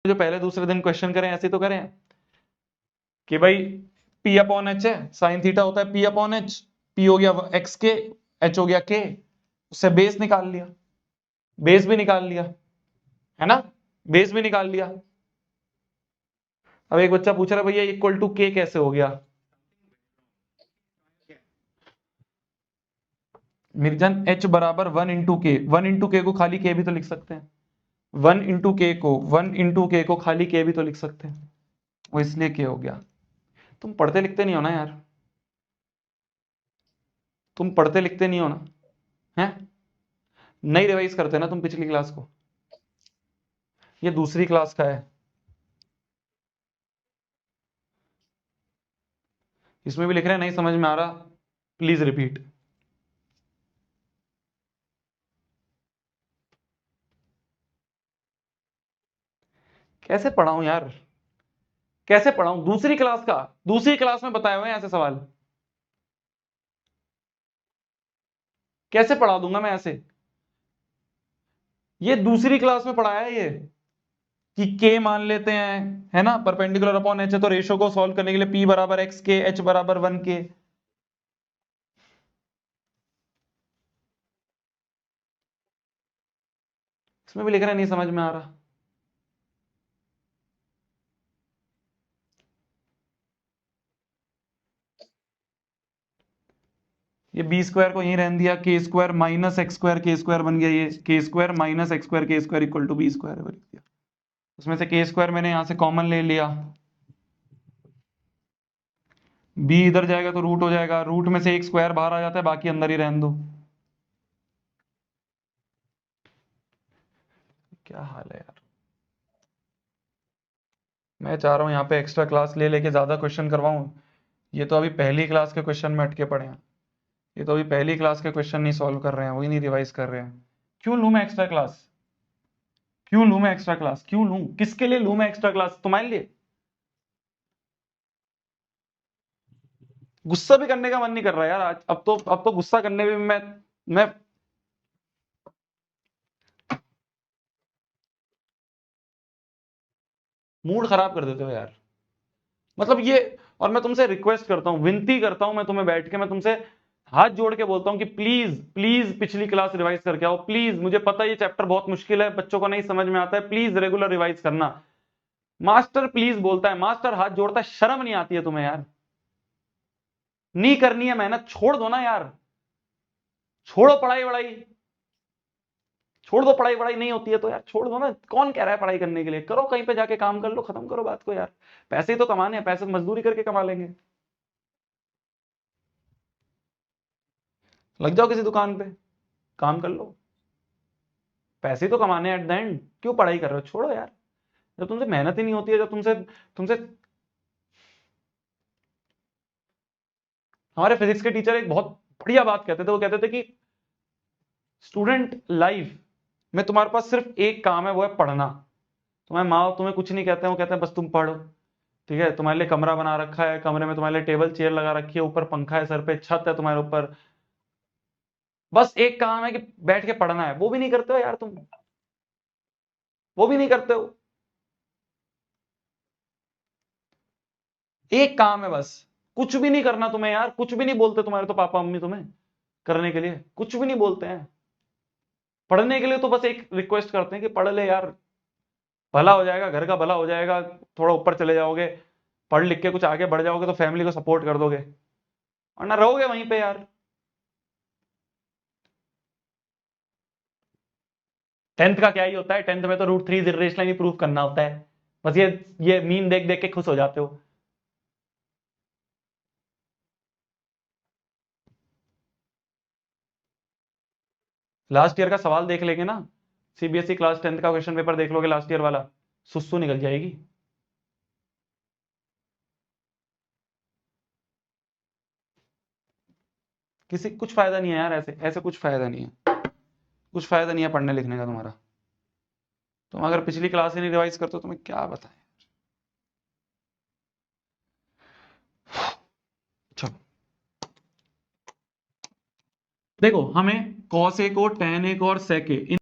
जो पहले दूसरे दिन क्वेश्चन करें ऐसे तो करें कि भाई P अपॉन एच है, साइन थीटा होता है P अपॉन एच, P हो गया एक्स के, एच हो गया के, उससे बेस निकाल लिया, बेस भी निकाल लिया, है ना, बेस भी निकाल लिया। अब एक बच्चा पूछ रहा है भैया इक्वल टू के कैसे हो गया? मिर्जन एच बराबर 1 इंटू के, 1 इंटू के को खाली के भी तो लिख सकते हैं, 1 इंटू के को खाली के भी तो लिख सकते हैं, वो इसलिए के हो गया। तुम पढ़ते लिखते नहीं हो ना यार, तुम पढ़ते लिखते नहीं हो ना, है? नहीं रिवाइज करते ना तुम पिछली क्लास को, ये दूसरी क्लास का है, इसमें भी लिख रहे हैं नहीं समझ में आ रहा प्लीज रिपीट। कैसे पढ़ाऊं यार, कैसे पढ़ाऊं? दूसरी क्लास का, दूसरी क्लास में बताए हुए हैं ऐसे सवाल, कैसे पढ़ा दूंगा मैं ऐसे? ये दूसरी क्लास में पढ़ाया है ये, कि के मान लेते हैं, है ना, परपेंडिकुलर अपॉन एच है तो रेशो को सॉल्व करने के लिए P बराबर एक्स के, एच बराबर 1 के। इसमें भी लिख रहे हैं नहीं समझ में आ रहा। ये बी स्क्वायर को यहीं रहने दिया, K square minus X square K square बन गया, ये K square minus X square K square equal to B square लिख दिया। उसमें से के स्क्वायर मैंने यहां से कॉमन ले लिया, बी इधर जाएगा तो रूट हो जाएगा, रूट में से एक स्क्वायर बाहर आ जाता है, बाकी अंदर ही रहने दो। क्या हाल है यार, मैं चाह रहा हूं यहाँ पे एक्स्ट्रा क्लास ले लेके ज्यादा क्वेश्चन करवाऊं, ये तो अभी पहली क्लास के क्वेश्चन में अटके पड़े हैं, ये तो अभी पहली क्लास के क्वेश्चन नहीं सॉल्व कर रहे हैं, वही नहीं रिवाइज कर रहे हैं। क्यों लूं मैं एक्स्ट्रा क्लास, क्यों लूं मैं एक्स्ट्रा क्लास, क्यों लूं, किसके लिए लूं मैं एक्स्ट्रा क्लास? तुम्हारे लिए? गुस्सा भी करने का मन नहीं कर रहा यार आज, अब तो गुस्सा करने में मैं मूड खराब कर देते हो यार, मतलब ये। और मैं तुमसे रिक्वेस्ट करता हूं, विनती करता हूं, मैं तुम्हें बैठ के मैं तुमसे हाथ जोड़ के बोलता हूं कि प्लीज प्लीज पिछली क्लास रिवाइज करके आओ प्लीज, मुझे पता है ये चैप्टर बहुत मुश्किल है, बच्चों को नहीं समझ में आता है, प्लीज रेगुलर रिवाइज करना। मास्टर प्लीज बोलता है, मास्टर हाथ जोड़ता है, शर्म नहीं आती है तुम्हें यार? नहीं करनी है मेहनत, छोड़ दो ना यार, छोड़ो पढ़ाई वढ़ाई, छोड़ दो, पढ़ाई वढ़ाई नहीं होती है तो यार छोड़ दो ना, कौन कह रहा है पढ़ाई करने के लिए? करो कहीं पे जाके काम कर लो, खत्म करो बात को यार, पैसे ही तो कमाने हैं, पैसे मजदूरी करके कमा लेंगे, लग जाओ किसी दुकान पे, काम कर लो, पैसे तो कमाने एट द एंड, क्यों पढ़ाई कर रहे हो? छोड़ो यार, जब तुमसे मेहनत ही नहीं होती है, जब तुमसे तुमसे हमारे फिजिक्स के टीचर एक बहुत बढ़िया बात कहते थे, वो कहते थे कि स्टूडेंट लाइफ में तुम्हारे पास सिर्फ एक काम है, वो है पढ़ना। तुम्हारे माँ बाप तुम्हें कुछ नहीं कहते हैं, वो कहते हैं बस तुम पढ़ो, ठीक है, तुम्हारे लिए कमरा बना रखा है, कमरे में तुम्हारे लिए टेबल चेयर लगा रखी है, ऊपर पंखा है, सर पे छत है तुम्हारे ऊपर, बस एक काम है कि बैठ के पढ़ना है, वो भी नहीं करते हो यार तुम, वो भी नहीं करते हो। एक काम है बस, कुछ भी नहीं करना तुम्हें यार, कुछ भी नहीं बोलते तुम्हारे तो पापा मम्मी तुम्हें करने के लिए, कुछ भी नहीं बोलते हैं, पढ़ने के लिए तो बस एक रिक्वेस्ट करते हैं कि पढ़ ले यार, भला हो जाएगा, घर का भला हो जाएगा, थोड़ा ऊपर चले जाओगे, पढ़ लिख के कुछ आगे बढ़ जाओगे तो फैमिली को सपोर्ट कर दोगे, वरना रहोगे वहीं पे यार। 10th का क्या ही होता है, 10th में तो √3 रेशनल लाइन ही प्रूफ करना होता है, बस ये मीन देख देख के खुश हो जाते हो। लास्ट ईयर का सवाल देख लेंगे ना, सीबीएसई क्लास 10th का क्वेश्चन पेपर देख लोगे लास्ट ईयर वाला, सुस्सू निकल जाएगी। किसी कुछ फायदा नहीं है यार, ऐसे ऐसे कुछ फायदा नहीं है, कुछ फायदा नहीं है पढ़ने लिखने का तुम्हारा, तुम अगर पिछली क्लास ही नहीं रिवाइज करते हो तो मैं क्या बताएं। चलो देखो, हमें cos a को tan a को और sec a